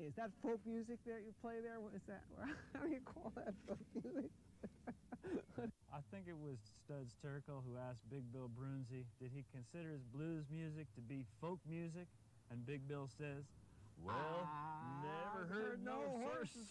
Hey, is that folk music that you play there? What is that? How do you call that folk music? I think it was Studs Terkel who asked Big Bill Brunzi, did he consider his blues music to be folk music? And Big Bill says, well, never heard no horses.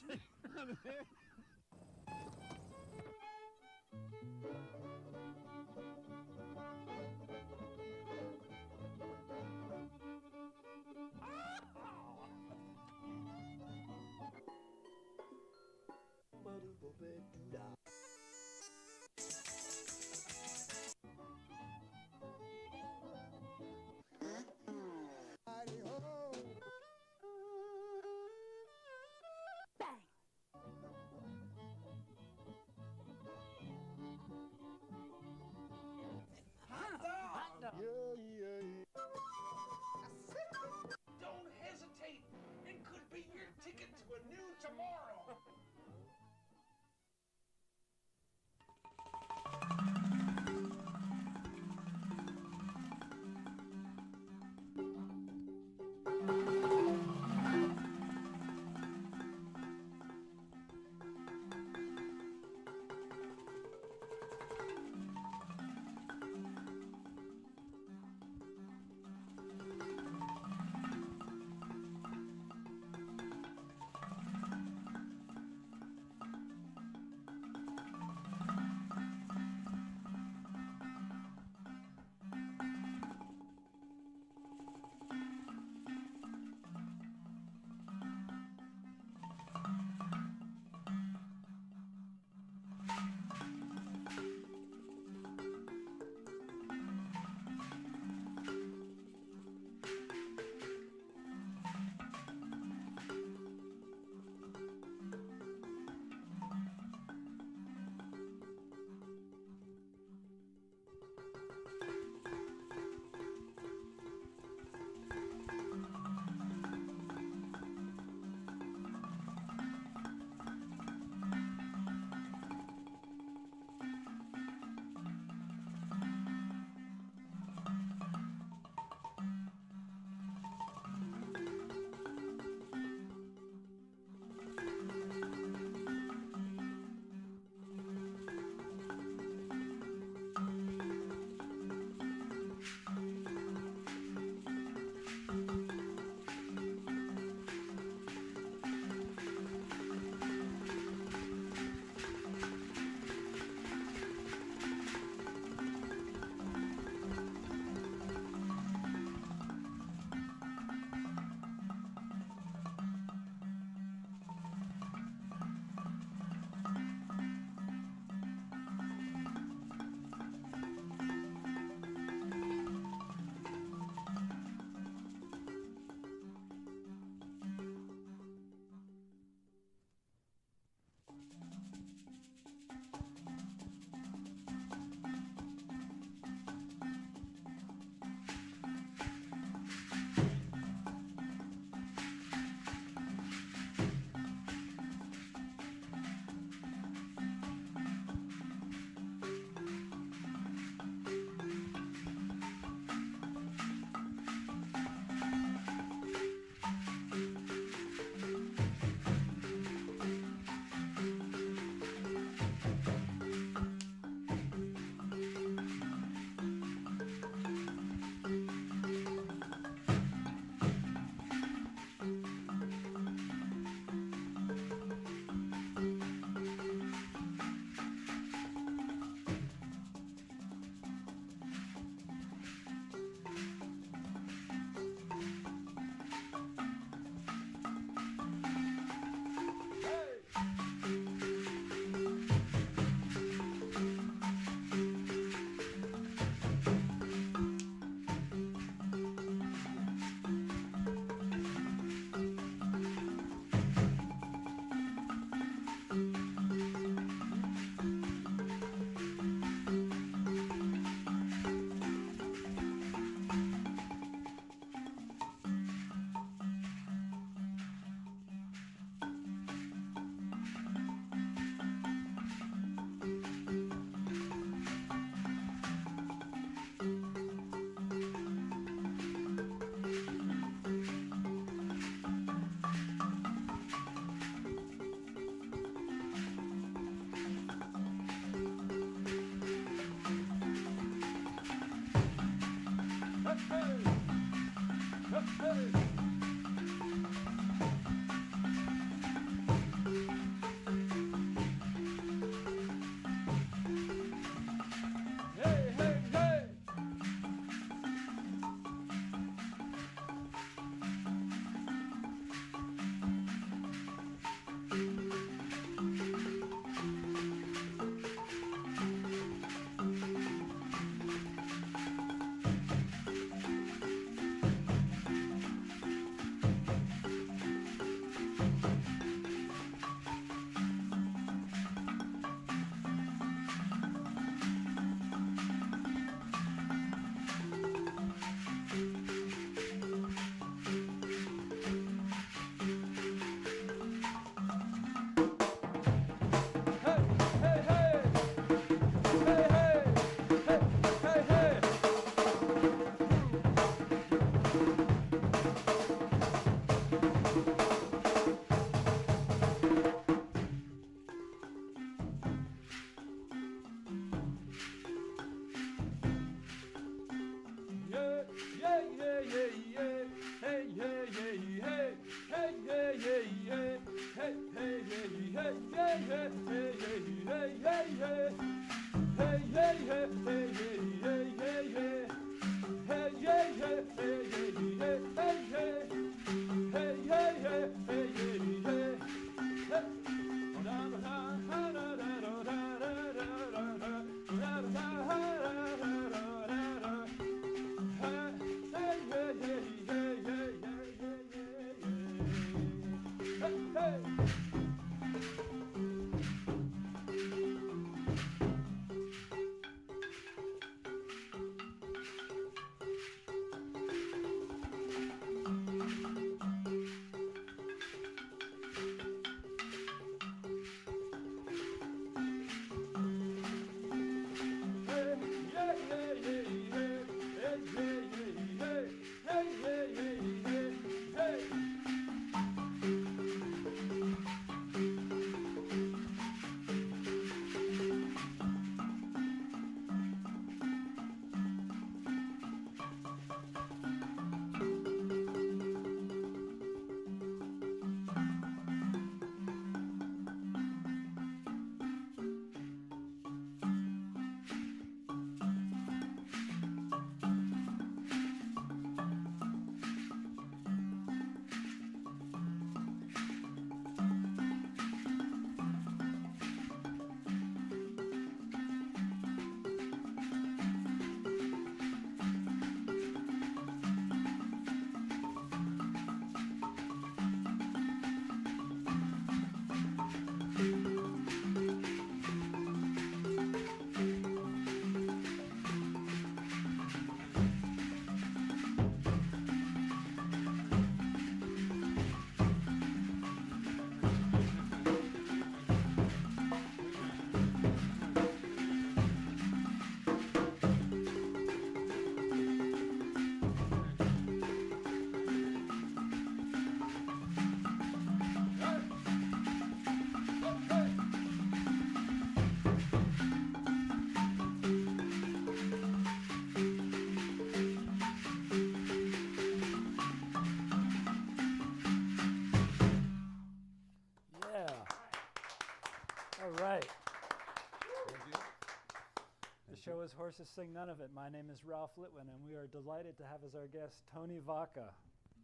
The show is Horses Sing None of It. My name is Ralph Litwin, and we are delighted to have as our guest Tony Vacca.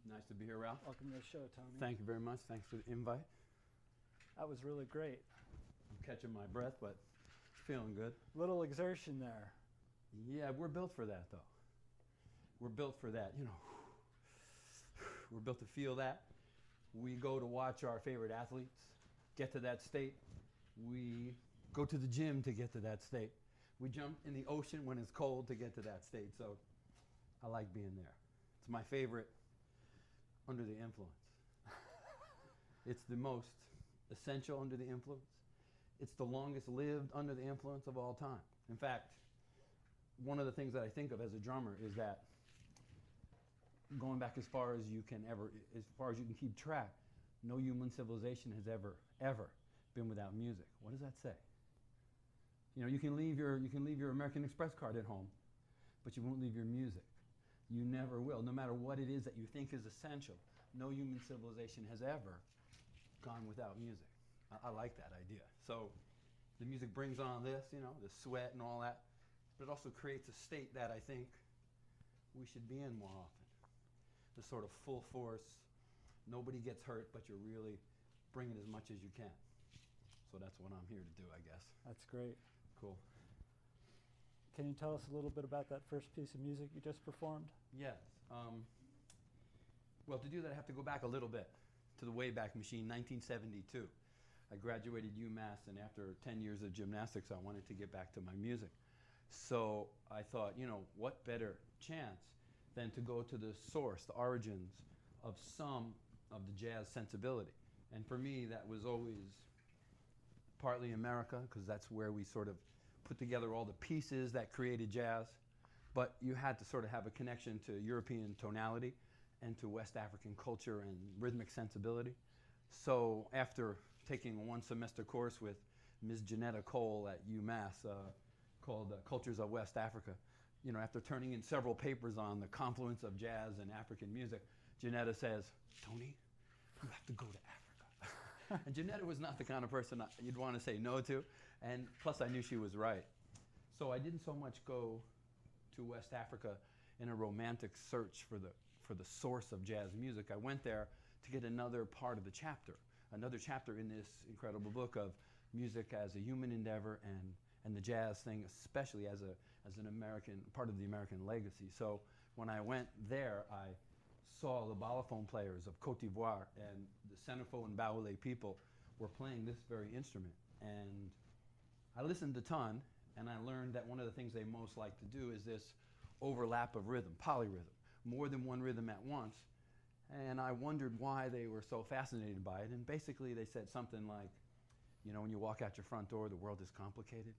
Nice to be here, Ralph. Welcome to the show, Tony. Thank you very much. Thanks for the invite. That was really great. I'm catching my breath, but feeling good. Little exertion there. Yeah, we're built for that, though. We're built for that, you know. We're built to feel that. We go to watch our favorite athletes get to that state. We go to the gym to get to that state. We jump in the ocean when it's cold to get to that state. So I like being there. It's my favorite under the influence. It's the most essential under the influence. It's the longest lived under the influence of all time. In fact, one of the things that I think of as a drummer is that going back as far as you can keep track, no human civilization has ever been without music. What does that say? You know, you can leave your American Express card at home, but you won't leave your music. You never will, no matter what it is that you think is essential. No human civilization has ever gone without music. I like that idea. So the music brings on this, you know, the sweat and all that, but it also creates a state that I think we should be in more often. The sort of full force, nobody gets hurt, but you're really bringing as much as you can. So that's what I'm here to do, I guess. That's great. Cool. Can you tell us a little bit about that first piece of music you just performed? Yes. Well, to do that, I have to go back a little bit to the Wayback Machine, 1972. I graduated UMass, and after 10 years of gymnastics, I wanted to get back to my music. So I thought, you know, what better chance than to go to the source, the origins of some of the jazz sensibility. And for me, that was always partly America, because that's where we sort of put together all the pieces that created jazz. But you had to sort of have a connection to European tonality and to West African culture and rhythmic sensibility. So after taking a one-semester course with Ms. Janetta Cole at UMass called Cultures of West Africa, you know, after turning in several papers on the confluence of jazz and African music, Janetta says, "Tony, you have to go to Africa." And Janetta was not the kind of person you'd want to say no to, and plus I knew she was right. So I didn't so much go to West Africa in a romantic search for the source of jazz music. I went there to get another part of the chapter, another chapter in this incredible book of music as a human endeavor and the jazz thing, especially as an American, part of the American legacy. So when I went there, I saw the xylophone players of Côte d'Ivoire and the Senegalese and Baoulé people were playing this very instrument. And I listened a ton, and I learned that one of the things they most like to do is this overlap of rhythm, polyrhythm, more than one rhythm at once. And I wondered why they were so fascinated by it. And basically they said something like, you know, when you walk out your front door, the world is complicated.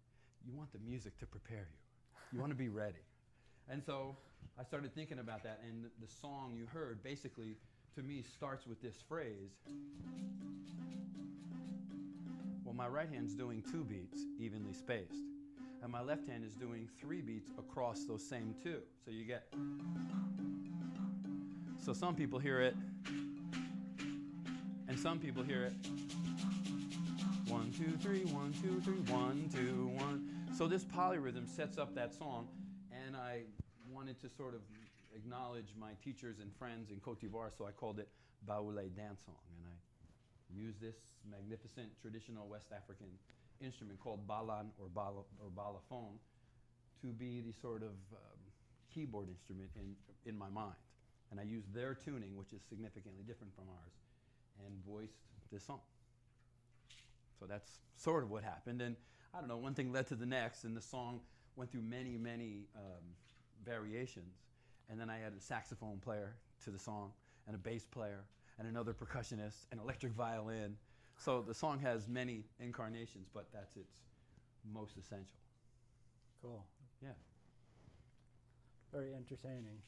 You want the music to prepare you. You want to be ready. And so I started thinking about that, and the song you heard basically, to me, starts with this phrase. Well, my right hand's doing 2 beats, evenly spaced, and my left hand is doing 3 beats across those same 2. So you get... So some people hear it, and some people hear it. 1, 2, 3, 1, 2, 3, 1, 2, 1. So this polyrhythm sets up that song, and I wanted to sort of acknowledge my teachers and friends in Côte d'Ivoire, so I called it Baoulé Dance Song. And I used this magnificent traditional West African instrument called balan or balafon to be the sort of keyboard instrument in my mind. And I used their tuning, which is significantly different from ours, and voiced this song. So that's sort of what happened. And I don't know, one thing led to the next, and the song went through many, many variations. And then I added a saxophone player to the song, and a bass player, and another percussionist, and electric violin. So the song has many incarnations, but that's its most essential. Cool. Yeah. Very entertaining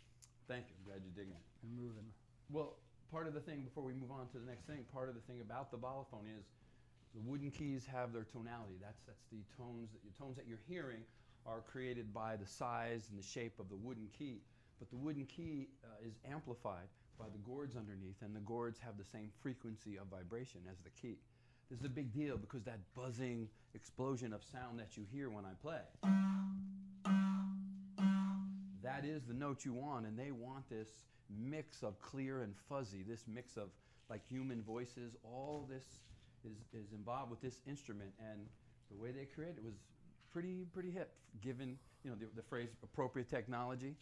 Thank you. I'm glad you're digging it. and moving. Well, part of the thing, before we move on to the next thing, part of the thing about the balafon is the wooden keys have their tonality. That's the tones that you're hearing are created by the size and the shape of the wooden key. But the wooden key is amplified by the gourds underneath, and the gourds have the same frequency of vibration as the key. This is a big deal because that buzzing explosion of sound that you hear when I play, that is the note you want, and they want this mix of clear and fuzzy, this mix of like human voices. All this is involved with this instrument, and the way they created it was pretty hip, given the phrase appropriate technology.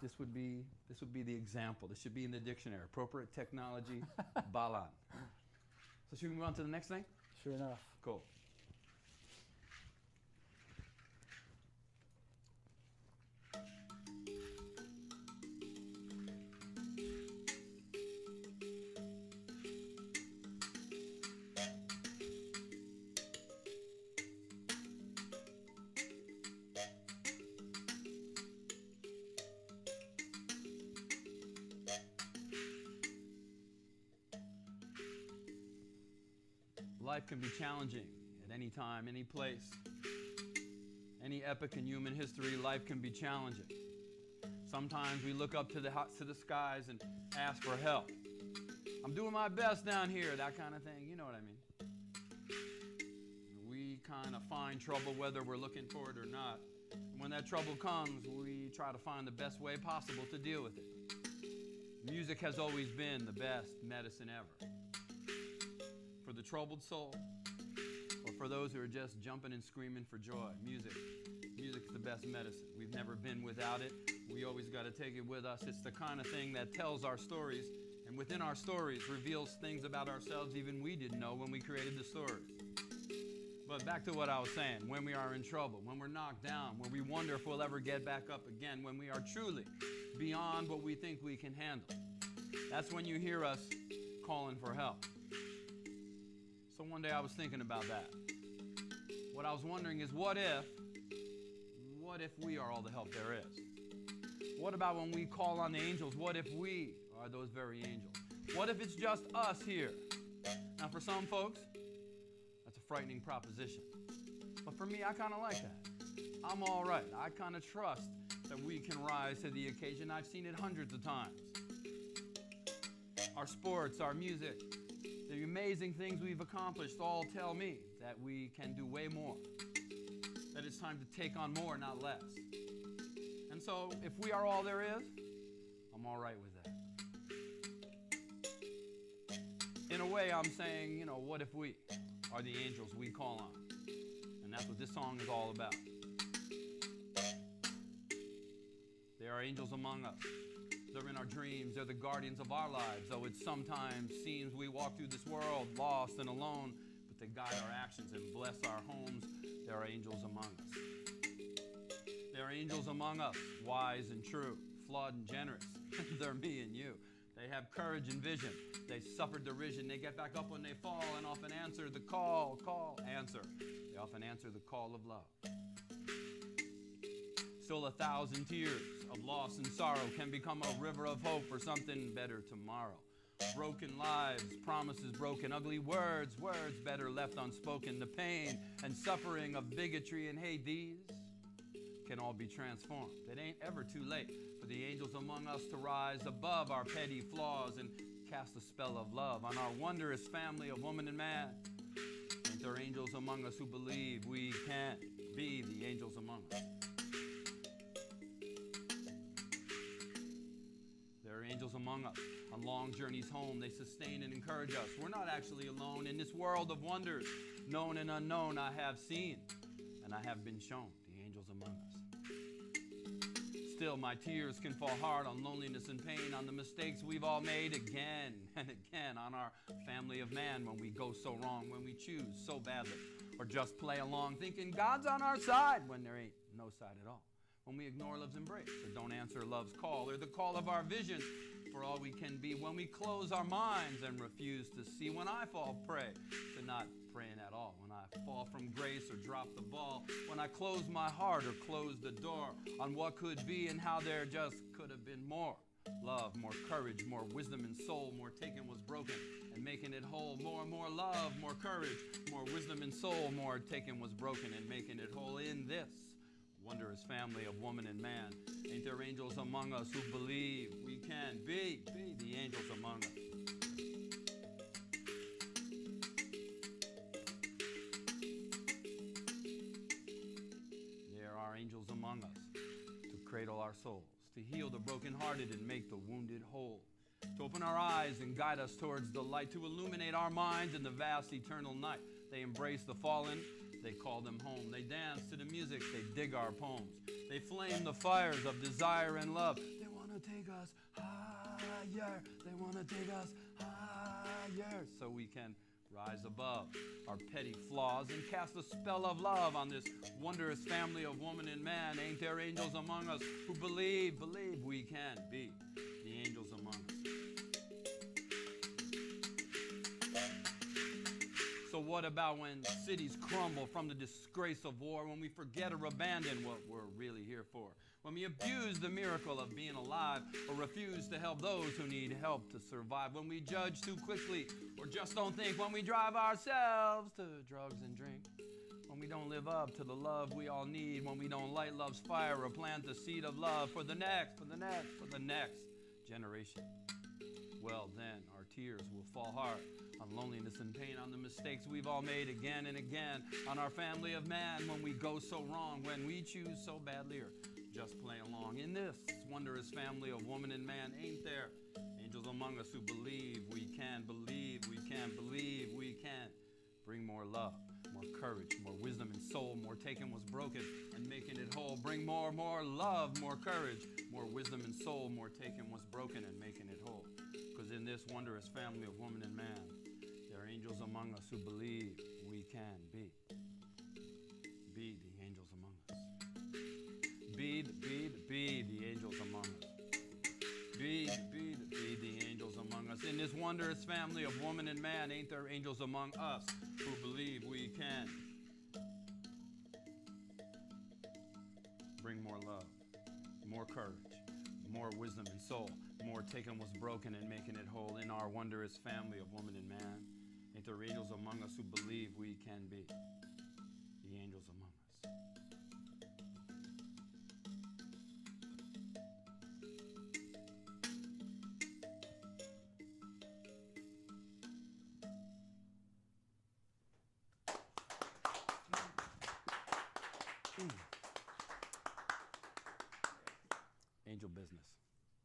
This would be the example. This should be in the dictionary. Appropriate technology, balan. So should we move on to the next thing? Sure enough. Cool. Life can be challenging at any time, any place. Any epoch in human history, life can be challenging. Sometimes we look up to the skies and ask for help. I'm doing my best down here, that kind of thing. You know what I mean. We kind of find trouble whether we're looking for it or not. And when that trouble comes, we try to find the best way possible to deal with it. Music has always been the best medicine ever. For the troubled soul, or for those who are just jumping and screaming for joy. Music is the best medicine. We've never been without it. We always got to take it with us. It's the kind of thing that tells our stories, and within our stories reveals things about ourselves even we didn't know when we created the stories. But back to what I was saying, when we are in trouble, when we're knocked down, when we wonder if we'll ever get back up again, when we are truly beyond what we think we can handle, that's when you hear us calling for help. So one day I was thinking about that. What I was wondering is, what if we are all the help there is? What about when we call on the angels? What if we are those very angels? What if it's just us here? Now for some folks, that's a frightening proposition. But for me, I kind of like that. I'm all right. I kind of trust that we can rise to the occasion. I've seen it hundreds of times. Our sports, our music, the amazing things we've accomplished all tell me that we can do way more, that it's time to take on more, not less. And so if we are all there is, I'm all right with that. In a way, I'm saying, what if we are the angels we call on? And that's what this song is all about. There are angels among us. They're in our dreams, they're the guardians of our lives, though it sometimes seems we walk through this world lost and alone, but they guide our actions and bless our homes. There are angels among us. There are angels among us, wise and true, flawed and generous. They're me and you. They have courage and vision. They suffer derision. They get back up when they fall and often answer the call, answer. They often answer the call of love. Still 1,000 tears of loss and sorrow can become a river of hope for something better tomorrow. Broken lives, promises broken, ugly words better left unspoken. The pain and suffering of bigotry and hate, these can all be transformed. It ain't ever too late for the angels among us to rise above our petty flaws and cast a spell of love on our wondrous family of woman and man. Ain't there angels among us who believe we can be the angels among us? There are angels among us. On long journeys home, they sustain and encourage us. We're not actually alone in this world of wonders. Known and unknown, I have seen, and I have been shown the angels among us. Still, my tears can fall hard on loneliness and pain, on the mistakes we've all made again and again, on our family of man when we go so wrong, when we choose so badly, or just play along thinking God's on our side when there ain't no side at all. When we ignore love's embrace or don't answer love's call or the call of our vision for all we can be, when we close our minds and refuse to see, when I fall prey to not praying at all, when I fall from grace or drop the ball, when I close my heart or close the door on what could be and how there just could have been more love, more courage, more wisdom and soul, more taken was broken and making it whole, more and more love, more courage, more wisdom and soul, more taken was broken and making it whole in this wondrous family of woman and man. Ain't there angels among us who believe we can be the angels among us? There are angels among us to cradle our souls, to heal the brokenhearted and make the wounded whole, to open our eyes and guide us towards the light, to illuminate our minds in the vast eternal night. They embrace the fallen, they call them home. They dance to the music, they dig our poems. They flame the fires of desire and love. They want to take us higher. They want to take us higher so we can rise above our petty flaws and cast a spell of love on this wondrous family of woman and man. Ain't there angels among us who believe we can be the angels among us? So what about when cities crumble from the disgrace of war, when we forget or abandon what we're really here for, when we abuse the miracle of being alive or refuse to help those who need help to survive, when we judge too quickly or just don't think, when we drive ourselves to drugs and drink, when we don't live up to the love we all need, when we don't light love's fire or plant the seed of love for the next generation, well then our tears will fall hard on loneliness and pain, on the mistakes we've all made again and again, on our family of man when we go so wrong, when we choose so badly or just play along. In this wondrous family of woman and man, ain't there angels among us who believe we can bring more love, more courage, more wisdom and soul, more taken was broken and making it whole. Bring more love, more courage, more wisdom and soul, more taken was broken and making it whole. Because in this wondrous family of woman and man, there are angels among us who believe we can be the angels among us. Be the angels among us. Be the angels among us. In this wondrous family of woman and man, ain't there angels among us who believe we can bring more love, more courage, more wisdom and soul, more taken was broken and making it whole in our wondrous family of woman and man. Ain't there angels among us who believe we can be the angels among us? Angel business.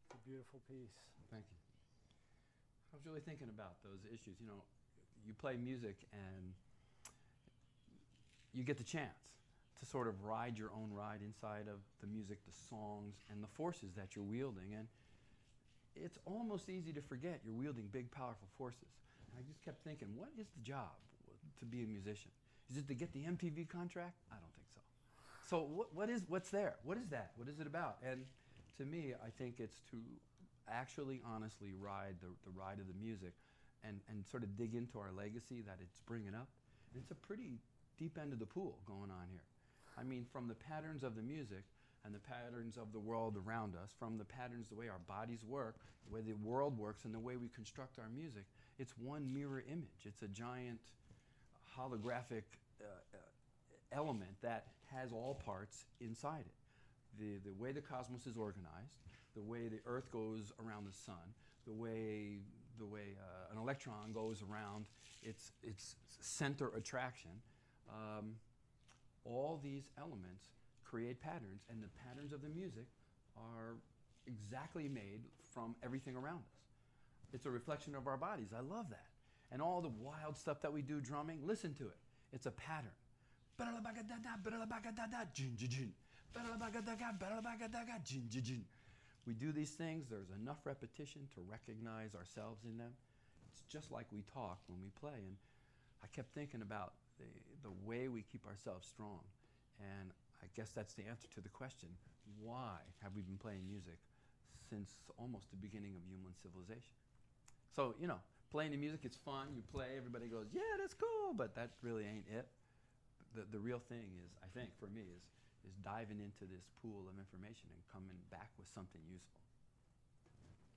It's a beautiful piece. Thank you. I was really thinking about those issues. You know, you play music and you get the chance to sort of ride your own ride inside of the music, the songs, and the forces that you're wielding. And it's almost easy to forget you're wielding big, powerful forces. And I just kept thinking, what is the job to be a musician? Is it to get the MTV contract? I don't think so. So what's there? What is that? What is it about? And to me, I think it's to actually honestly ride the ride of the music and sort of dig into our legacy that it's bringing up. And it's a pretty deep end of the pool going on here. I mean, from the patterns of the music and the patterns of the world around us, from the patterns, the way our bodies work, the way the world works, and the way we construct our music, it's one mirror image. It's a giant holographic element that has all parts inside it. The way the cosmos is organized, the way the Earth goes around the sun, the way an electron goes around its center attraction, all these elements create patterns, and the patterns of the music are exactly made from everything around us. It's a reflection of our bodies. I love that. And all the wild stuff that we do drumming, listen to it. It's a pattern. We do these things, there's enough repetition to recognize ourselves in them. It's just like we talk when we play. And I kept thinking about the way we keep ourselves strong. And I guess that's the answer to the question, why have we been playing music since almost the beginning of human civilization? So, you know, playing the music, it's fun, you play, everybody goes, yeah, that's cool, but that really ain't it. The real thing is, I think, for me, is diving into this pool of information and coming back with something useful.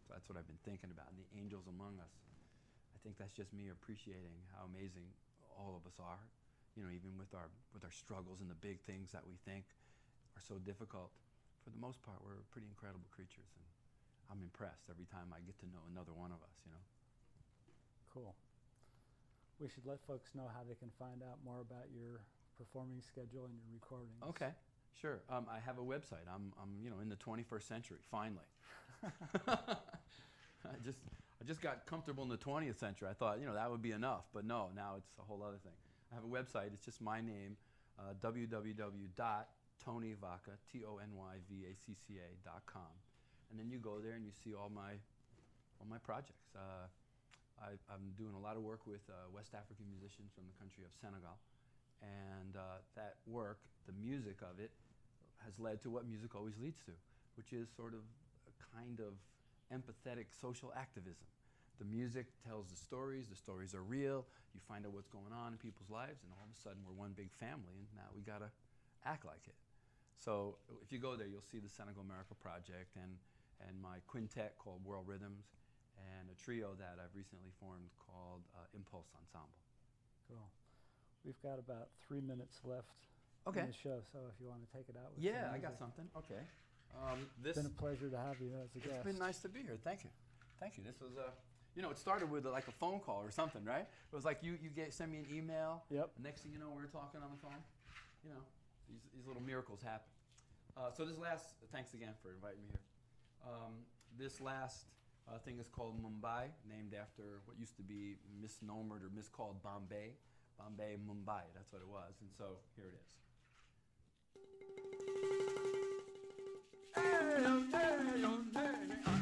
So that's what I've been thinking about. And the angels among us, I think that's just me appreciating how amazing all of us are. You know, even with our struggles and the big things that we think are so difficult, for the most part, we're pretty incredible creatures. And I'm impressed every time I get to know another one of us, you know. Cool. We should let folks know how they can find out more about your performing schedule and your recordings. Okay, sure. I have a website. I'm you know, in the 21st century, finally. I just got comfortable in the 20th century. I thought, you know, that would be enough, but no, now it's a whole other thing. I have a website. It's just my name, www.tonyvacca, TonyVacca.com. And then you go there and you see all my projects. I'm doing a lot of work with West African musicians from the country of Senegal. And that work, the music of it, has led to what music always leads to, which is sort of a kind of empathetic social activism. The music tells the stories are real, you find out what's going on in people's lives, and all of a sudden we're one big family, and now we gotta act like it. So if you go there, you'll see the Senegal Miracle Project and my quintet called World Rhythms, and a trio that I've recently formed called Impulse Ensemble. Cool. We've got about 3 minutes left Okay. in the show, so if you want to take it out with Yeah, some I got music. something. Okay. It's been a pleasure to have you as a guest. It's been nice to be here. Thank you. Thank you. This was you know, it started with like a phone call or something, right? It was like you send me an email. Yep. The next thing you know, we're talking on the phone. You know, these little miracles happen. So this last, thanks again for inviting me here. This last thing is called Mumbai, named after what used to be misnomered or miscalled Bombay. Bombay, Mumbai, that's what it was. And so here it is. Hey, oh, hey, oh, hey.